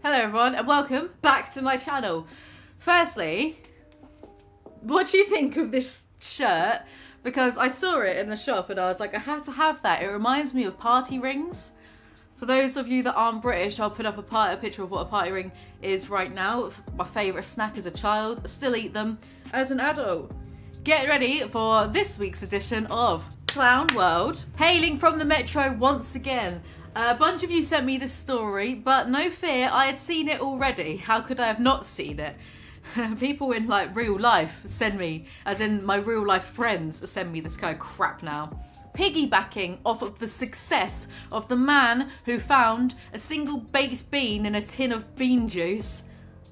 Hello everyone and welcome back to my channel. Firstly, what do you think of this shirt? Because I saw it in the shop and I was like, I have to have that. It reminds me of party rings. For those of you that aren't British, I'll put up a picture of what a party ring is right now. My favourite snack as a child. I still eat them as an adult. Get ready for this week's edition of Clown World. Hailing from the metro once again. A bunch of you sent me this story, but no fear, I had seen it already. How could I have not seen it? People in like real life send me, as in my real life friends send me this kind of crap now. Piggybacking off of the success of the man who found a single baked bean in a tin of bean juice,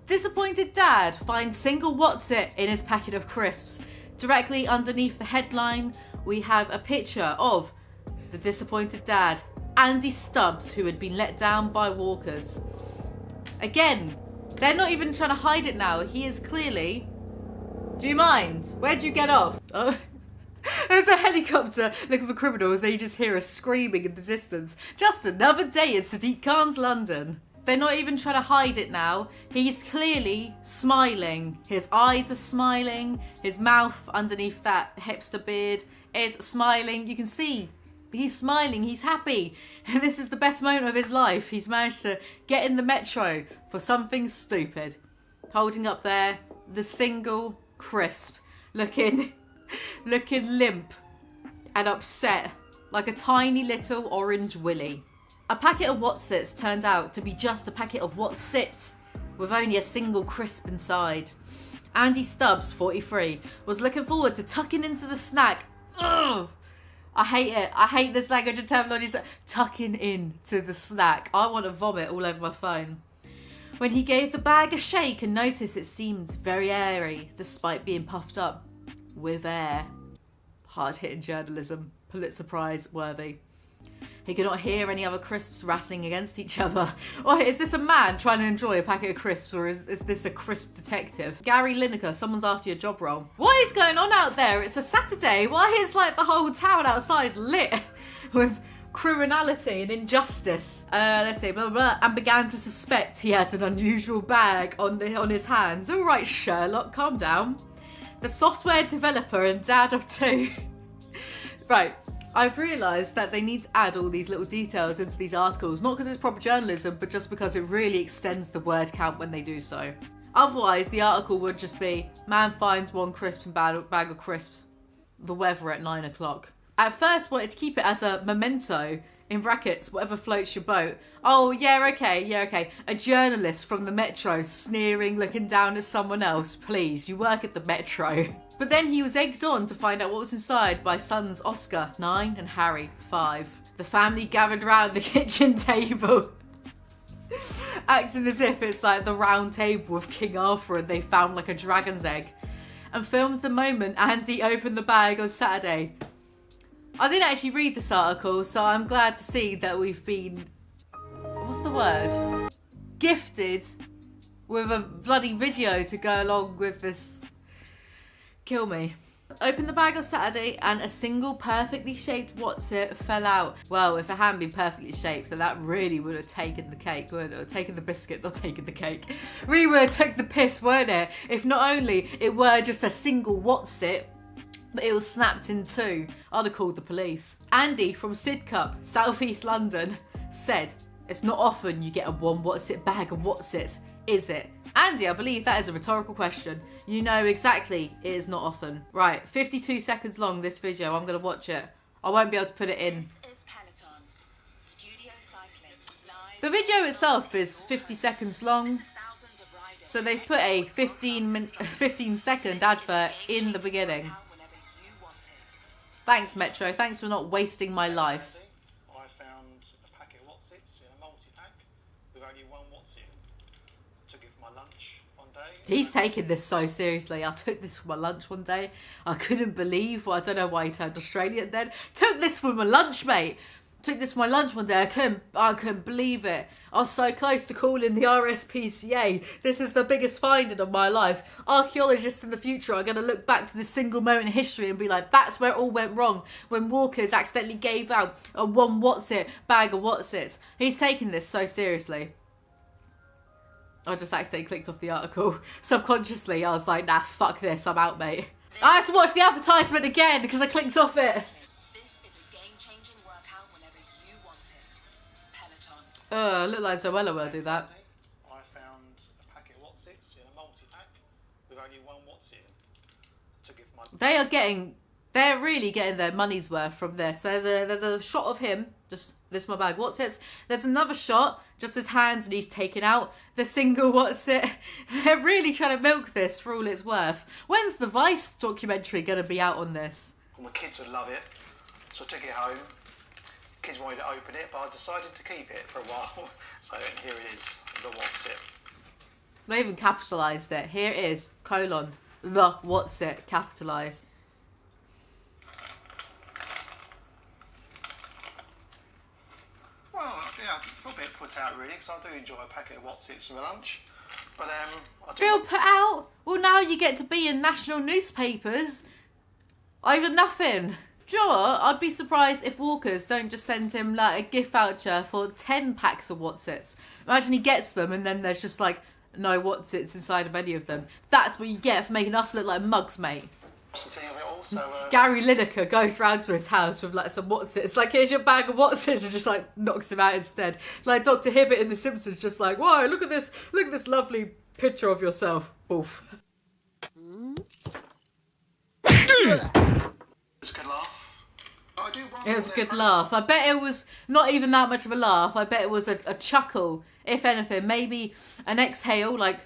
disappointed dad finds single Wotsit in his packet of crisps. Directly underneath the headline, we have a picture of the disappointed dad, Andy Stubbs, who had been let down by walkers. Again, they're not even trying to hide it now. He is clearly... Do you mind? Where'd you get off? Oh, there's a helicopter looking for criminals. Then you just hear us screaming in the distance. Just another day in Sadiq Khan's London. They're not even trying to hide it now. He's clearly smiling. His eyes are smiling. His mouth underneath that hipster beard is smiling. You can see he's smiling, he's happy. And this is the best moment of his life. He's managed to get in the metro for something stupid. Holding up there the single crisp. Looking limp and upset. Like a tiny little orange willy. A packet of Wotsits turned out to be just a packet of Wotsit, with only a single crisp inside. Andy Stubbs, 43, was looking forward to tucking into the snack. Ugh! I hate it. I hate this language and terminology. Tucking in to the snack. I want to vomit all over my phone. When he gave the bag a shake and noticed it seemed very airy, despite being puffed up with air. Hard-hitting journalism. Pulitzer Prize worthy. He could not hear any other crisps rattling against each other. Or is this a man trying to enjoy a packet of crisps, or is this a crisp detective? Gary Lineker, someone's after your job role. What is going on out there? It's a Saturday. Why is like the whole town outside lit with criminality and injustice? Let's see, blah, blah, blah, and began to suspect he had an unusual bag on his hands. All right, Sherlock, calm down. The software developer and dad of two. Right. I've realised that they need to add all these little details into these articles, not because it's proper journalism, but just because it really extends the word count when they do so. Otherwise, the article would just be, man finds one crisp and bag of crisps, the weather at 9 o'clock. At first, wanted to keep it as a memento, in brackets, whatever floats your boat. Oh, yeah, okay. A journalist from the metro sneering, looking down at someone else. Please, you work at the metro. But then he was egged on to find out what was inside by sons Oscar, 9, and Harry, 5. The family gathered round the kitchen table, acting as if it's like the round table of King Arthur and they found like a dragon's egg, and films the moment Andy opened the bag on Saturday. I didn't actually read this article, so I'm glad to see that we've been, what's the word? Gifted with a bloody video to go along with this. Kill me. Opened the bag on Saturday and a single perfectly shaped Wotsit fell out. Well, if it hadn't been perfectly shaped, then that really would have taken the cake, wouldn't it? Or taken the biscuit, not taken the cake. Really would have took the piss, wouldn't it? If not only it were just a single Wotsit, but it was snapped in two. I'd have called the police. Andy from Sidcup, South East London, said, it's not often you get a one Wotsit bag of Wotsits, is it? Andy, I believe that is a rhetorical question. You know exactly it is not often. Right, 52 seconds long this video. I'm going to watch it. I won't be able to put it in. The video itself is 50 seconds long. So they've put a 15-second advert in the beginning. Thanks, Metro. Thanks for not wasting my life. I found a packet of Wotsits in a multi-pack with only one Wotsit. Took it for my lunch one day. He's taking this so seriously. I took this for my lunch one day. I couldn't believe, well, I don't know why he turned Australian then. Took this for my lunch, mate. Took this for my lunch one day. I couldn't believe it. I was so close to calling the RSPCA. This is the biggest finding of my life. Archaeologists in the future are going to look back to this single moment in history and be like, that's where it all went wrong. When walkers accidentally gave out a one Wotsit bag of Wotsits. He's taking this so seriously. I just accidentally clicked off the article. Subconsciously, I was like, nah, fuck this, I'm out, mate. I have to watch the advertisement again because I clicked off it. This is a game-changing workout whenever you want it. Peloton. Look like Zoella will do that. I found a packet of Wotsits in a multi-pack with only one Wotsit to give my... They're really getting their money's worth from this. There's a shot of him, just this is my bag Wotsits. There's another shot, just his hands, and he's taking out the single Wotsit. They're really trying to milk this for all it's worth. When's the Vice documentary going to be out on this? Well, my kids would love it, so I took it home. Kids wanted to open it, but I decided to keep it for a while. So here it is, the Wotsit. They even capitalised it. Here it is, : the Wotsit, capitalised. Well, yeah, I feel a bit put out really, because I do enjoy a packet of Wotsits for my lunch. But I do Feel put out? Well, now you get to be in national newspapers. Over nothing. Do you know what? I'd be surprised if Walkers don't just send him like a gift voucher for 10 packs of Wotsits. Imagine he gets them and then there's just like no Wotsits inside of any of them. That's what you get for making us look like mugs, mate. of it all, so, Gary Lineker goes round to his house with like some Wotsits. Like, here's your bag of Wotsits, and just like knocks him out instead. Like Dr. Hibbert in The Simpsons, just like, whoa, look at this lovely picture of yourself. Oof. it's a good laugh. I do wonder It was a what good their laugh. I bet it was not even that much of a laugh. I bet it was a chuckle, if anything. Maybe an exhale, like,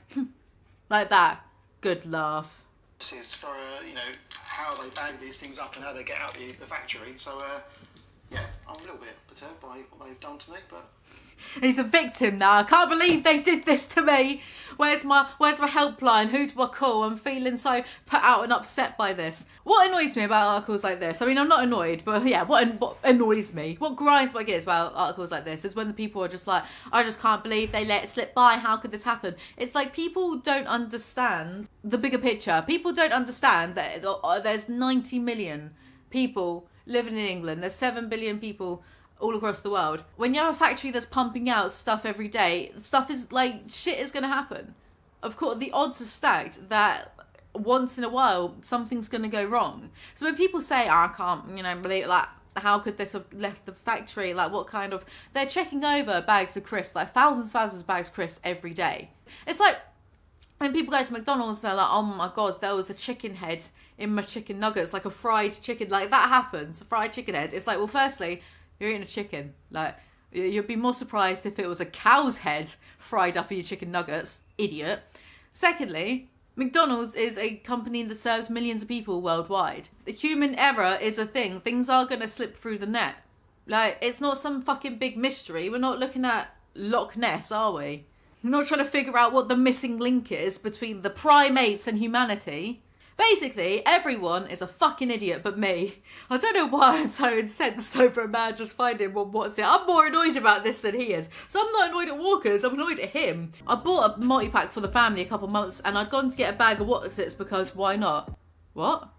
like that. Good laugh. is for how they bag these things up and how they get out the factory. So yeah, I'm a little bit perturbed by what they've done to me, but he's a victim now. I can't believe they did this to me. Where's my helpline? Who do I call? I'm feeling so put out and upset by this. What annoys me about articles like this? I mean, I'm not annoyed, but yeah, what annoys me, what grinds my gears about articles like this is when the people are just like, I just can't believe they let it slip by. How could this happen? It's like people don't understand the bigger picture. People don't understand that there's 90 million people living in England. There's 7 billion people all across the world. When you have a factory that's pumping out stuff every day, stuff is like, shit is going to happen. Of course, the odds are stacked that once in a while something's going to go wrong. So when people say, oh, I can't, believe, like, how could this have left the factory? Like, what kind of... They're checking over bags of crisps, like thousands of bags of crisps every day. It's like when people go to McDonald's, they're like, oh my God, there was a chicken head in my chicken nuggets, like a fried chicken. Like, that happens, a fried chicken head. It's like, well, firstly, you're eating a chicken. Like, you'd be more surprised if it was a cow's head fried up in your chicken nuggets. Idiot. Secondly, McDonald's is a company that serves millions of people worldwide. The human error is a thing. Things are going to slip through the net. Like, it's not some fucking big mystery. We're not looking at Loch Ness, are we? We're not trying to figure out what the missing link is between the primates and humanity. Basically, everyone is a fucking idiot but me. I don't know why I'm so incensed over a man just finding one Wotsit. I'm more annoyed about this than he is. So I'm not annoyed at Walkers, I'm annoyed at him. I bought a multi-pack for the family a couple months and I'd gone to get a bag of Wotsits because why not? What?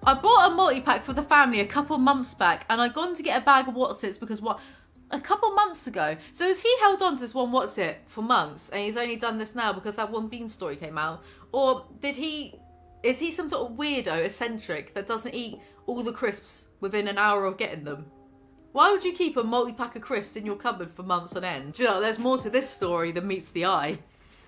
I bought a multi-pack for the family a couple months back and I'd gone to get a bag of Wotsits because what? A couple months ago. So has he held on to this one Wotsit for months and he's only done this now because that one Bean story came out? Or is he some sort of weirdo, eccentric, that doesn't eat all the crisps within an hour of getting them? Why would you keep a multi-pack of crisps in your cupboard for months on end? Do you know, there's more to this story than meets the eye.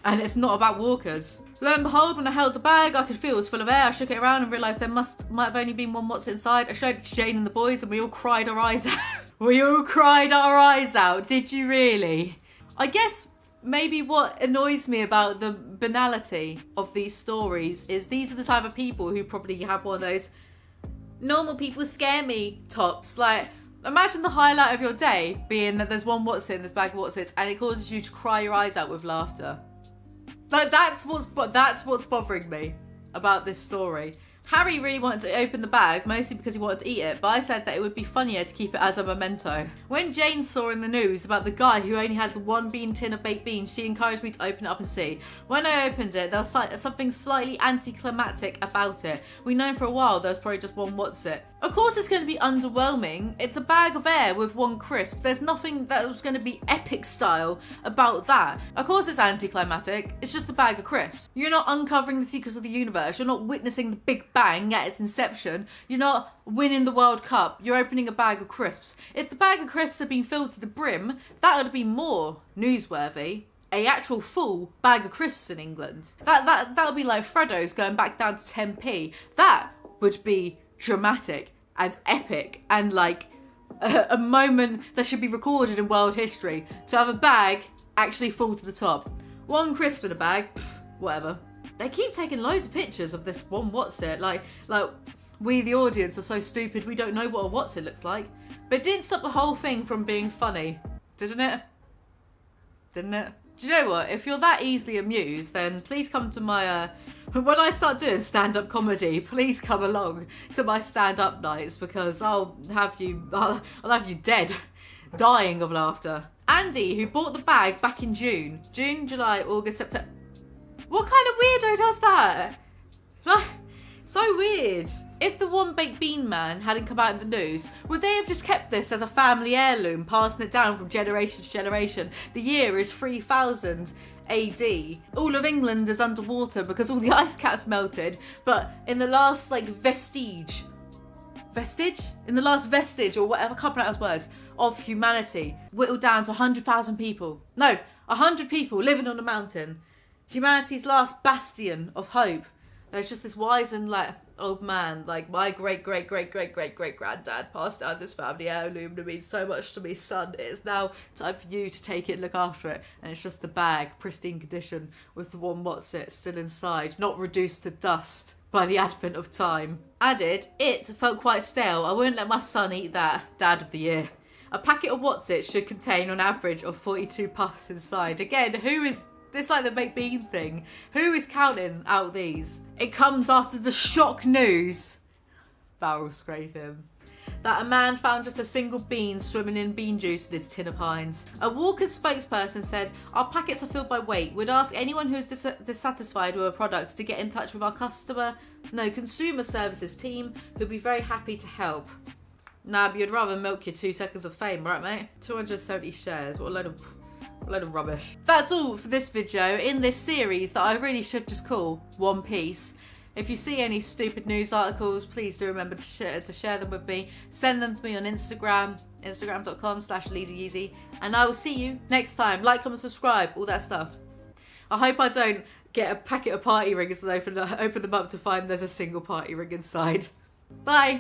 And it's not about Walkers. Lo and behold, when I held the bag, I could feel it was full of air. I shook it around and realised there might have only been one Wotsit inside. I showed it to Jane and the boys and we all cried our eyes out. We all cried our eyes out. Did you really? I guess maybe what annoys me about the banality of these stories is these are the type of people who probably have one of those normal people scare me tops. Like, imagine the highlight of your day being that there's one Wotsit in this bag of Wotsits and it causes you to cry your eyes out with laughter. Like, that's what's bothering me about this story. Harry really wanted to open the bag, mostly because he wanted to eat it, but I said that it would be funnier to keep it as a memento. When Jane saw in the news about the guy who only had the 1 bean tin of baked beans, she encouraged me to open it up and see. When I opened it, there was something slightly anticlimactic about it. We know for a while there was probably just one Wotsit. Of course it's going to be underwhelming. It's a bag of air with 1 crisp. There's nothing that was going to be epic style about that. Of course it's anticlimactic. It's just a bag of crisps. You're not uncovering the secrets of the universe. You're not witnessing the Big Bang at its inception. You're not winning the World Cup. You're opening a bag of crisps. If the bag of crisps had been filled to the brim, that would be more newsworthy. A actual full bag of crisps in England. That would be like Freddo's going back down to 10p. That would be dramatic and epic and like a moment that should be recorded in world history. To have a bag actually full to the top. 1 crisp in a bag, whatever. They keep taking loads of pictures of this one Wotsit. Like we the audience are so stupid we don't know what a Wotsit looks like. But it didn't stop the whole thing from being funny, didn't it? Didn't it? Do you know what? If you're that easily amused, then please come to my when I start doing stand-up comedy, please come along to my stand-up nights, because I'll have you dead, dying of laughter. Andy, who bought the bag back in June, July, August, September. What kind of weirdo does that? So weird. If the 1 baked bean man hadn't come out in the news, would they have just kept this as a family heirloom, passing it down from generation to generation? The year is 3000 AD. All of England is underwater because all the ice caps melted, but in the last vestige, or whatever, I can't pronounce words, of humanity, whittled down to 100,000 people. No, 100 people living on a mountain. Humanity's last bastion of hope. There's just this wizened old man, like my great granddad passed down this family heirloom that means so much to me, son. It's now time for you to take it and look after it. And it's just the bag, pristine condition, with the 1 Wotsit still inside, not reduced to dust by the advent of time. Added, it felt quite stale. I wouldn't let my son eat that. Dad of the year. A packet of Wotsit should contain on average of 42 puffs inside. Again, it's like the baked bean thing. Who is counting out these? It comes after the shock news, barrel scraping, that a man found just a single bean swimming in bean juice in his tin of Heinz. A Walker's spokesperson said, "Our packets are filled by weight. We'd ask anyone who is dissatisfied with a product to get in touch with our consumer services team, who'd be very happy to help." Nah, but you'd rather milk your 2 seconds of fame, right, mate? 270 shares. What a load of rubbish. That's all for this video in this series that I really should just call One Piece. If you see any stupid news articles, please do remember to share them with me. Send them to me on Instagram, instagram.com/AlizeeYeezy, and I will see you next time. Like, comment, subscribe, all that stuff. I hope I don't get a packet of party rings and open them up to find there's a single party ring inside. Bye.